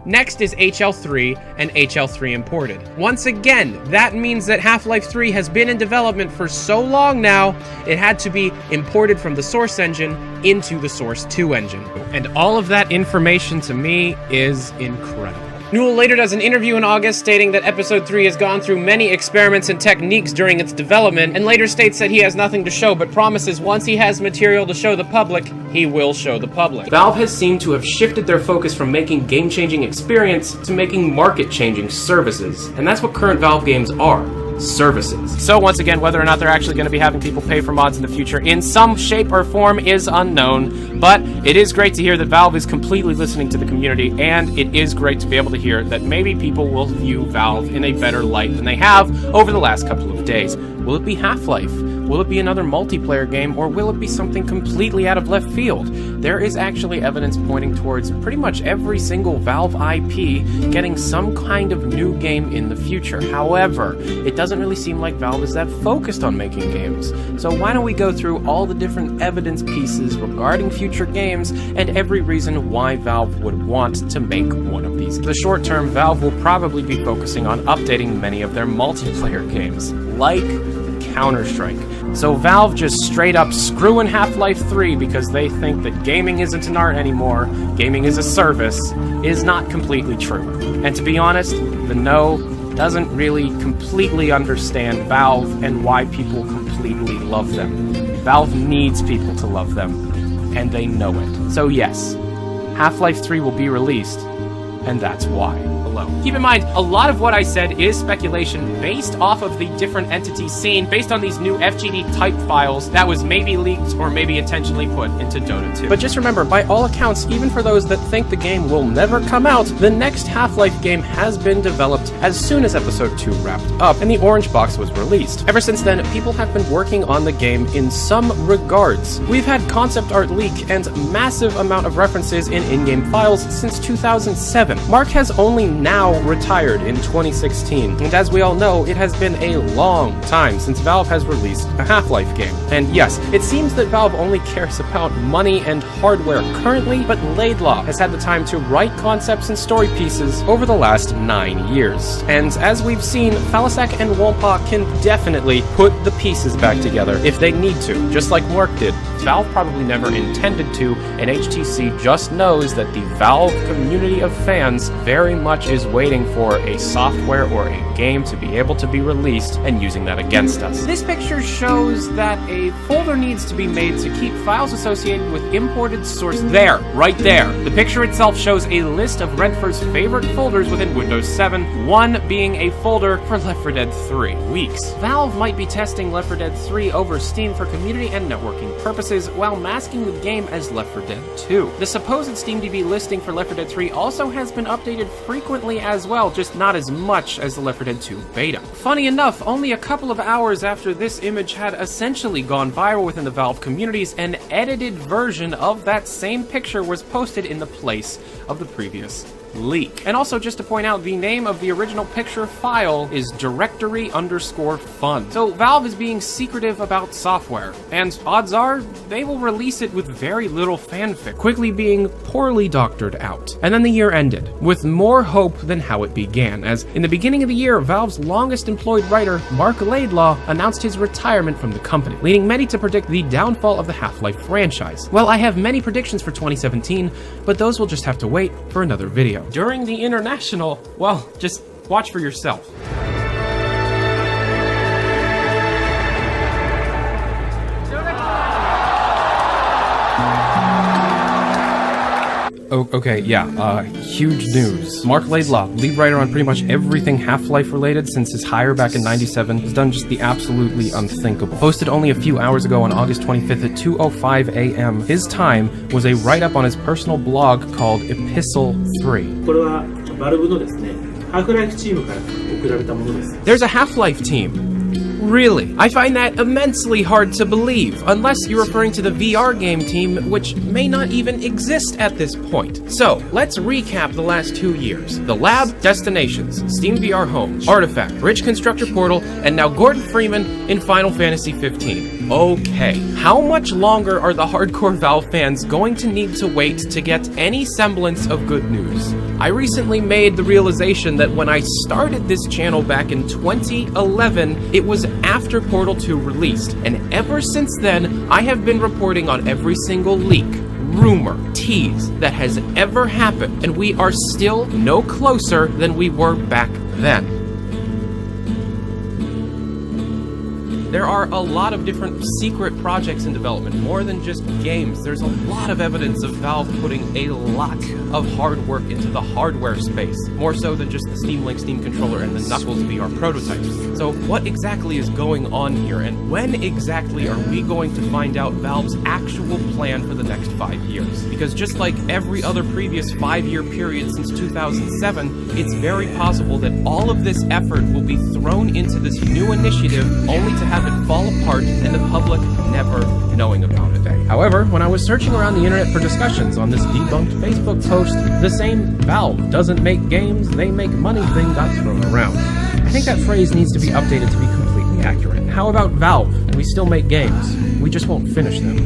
Next is HL3 and HL3 Imported. Once again, that means that Half-Life 3 has been in development for so long now, it had to be imported from the Source engine into the Source 2 engine. And all of that information to me is incredible. Newell later does an interview in August stating that Episode 3 has gone through many experiments and techniques during its development, and later states that he has nothing to show, but promises once he has material to show the public, he will show the public. Valve has seemed to have shifted their focus from making game-changing experience to making market-changing services, and that's what current Valve games are. Services. So once again, whether or not they're actually going to be having people pay for mods in the future in some shape or form is unknown, but it is great to hear that Valve is completely listening to the community, and it is great to be able to hear that maybe people will view Valve in a better light than they have over the last couple of days. Will it be Half-Life? Will it be another multiplayer game, or will it be something completely out of left field? There is actually evidence pointing towards pretty much every single Valve IP getting some kind of new game in the future. However, it doesn't really seem like Valve is that focused on making games. So why don't we go through all the different evidence pieces regarding future games and every reason why Valve would want to make one of these. In the short term, Valve will probably be focusing on updating many of their multiplayer games, like Counter-Strike. So Valve just straight up screwing Half-Life 3 because they think that gaming isn't an art anymore, gaming is a service, is not completely true. And to be honest, the no doesn't really completely understand Valve and why people completely love them. Valve needs people to love them, and they know it. So yes, Half-Life 3 will be released, and that's why. Keep in mind, a lot of what I said is speculation based off of the different entities seen, based on these new FGD type files that was maybe leaked or maybe intentionally put into Dota 2. But just remember, by all accounts, even for those that think the game will never come out, the next Half-Life game has been developed as soon as Episode 2 wrapped up and the Orange Box was released. Ever since then, people have been working on the game in some regards. We've had concept art leak and massive amount of references in in-game files since 2007. Mark has only now retired in 2016, and as we all know, it has been a long time since Valve has released a Half-Life game. And yes, it seems that Valve only cares about money and hardware currently, but Laidlaw has had the time to write concepts and story pieces over the last 9 years. And as we've seen, Falisak and Wompa can definitely put the pieces back together if they need to, just like Mark did. Valve probably never intended to, and HTC just knows that the Valve community of fans very much is waiting for a software or a game to be able to be released and using that against us. This picture shows that a folder needs to be made to keep files associated with imported source. There, right there. The picture itself shows a list of Redford's favorite folders within Windows 7, one being a folder for Left 4 Dead 3 weeks. Valve might be testing Left 4 Dead 3 over Steam for community and networking purposes while masking the game as Left 4 Dead 2. The supposed SteamDB listing for Left 4 Dead 3 also has been updated frequently as well, just not as much as the Left 4 Dead 2 beta. Funny enough, only a couple of hours after this image had essentially gone viral within the Valve communities, an edited version of that same picture was posted in the place of the previous leak. And also, just to point out, the name of the original picture file is directory_fun. So Valve is being secretive about software, and odds are they will release it with very little fanfare, quickly being poorly doctored out. And then the year ended, with more hope than how it began, as in the beginning of the year, Valve's longest employed writer, Mark Laidlaw, announced his retirement from the company, leading many to predict the downfall of the Half-Life franchise. Well, I have many predictions for 2017, but those will just have to wait for another video. During the International, well, just watch for yourself. Okay, yeah, huge news. Mark Laidlaw, lead writer on pretty much everything Half-Life related since his hire back in '97, has done just the absolutely unthinkable. Posted only a few hours ago on August 25th at 2:05 a.m., his time was a write-up on his personal blog called Epistle 3. There's a Half-Life team. Really? I find that immensely hard to believe, unless you're referring to the VR game team, which may not even exist at this point. So, let's recap the last 2 years. The Lab, Destinations, Steam VR Home, Artifact, Rich Constructor Portal, and now Gordon Freeman in Final Fantasy XV. Okay, how much longer are the hardcore Valve fans going to need to wait to get any semblance of good news? I recently made the realization that when I started this channel back in 2011, it was after Portal 2 released, and ever since then, I have been reporting on every single leak, rumor, tease that has ever happened, and we are still no closer than we were back then. There are a lot of different secret projects in development, more than just games. There's a lot of evidence of Valve putting a lot of hard work into the hardware space, more so than just the Steam Link Steam controller and the Knuckles VR prototypes. So what exactly is going on here, and when exactly are we going to find out Valve's actual plan for the next 5 years? Because just like every other previous 5-year period since 2007, it's very possible that all of this effort will be thrown into this new initiative only to have it fall apart and the public never knowing about it. However, when I was searching around the internet for discussions on this debunked Facebook post, the same "Valve doesn't make games, they make money" thing got thrown around. I think that phrase needs to be updated to be completely accurate. How about Valve? We still make games. We just won't finish them.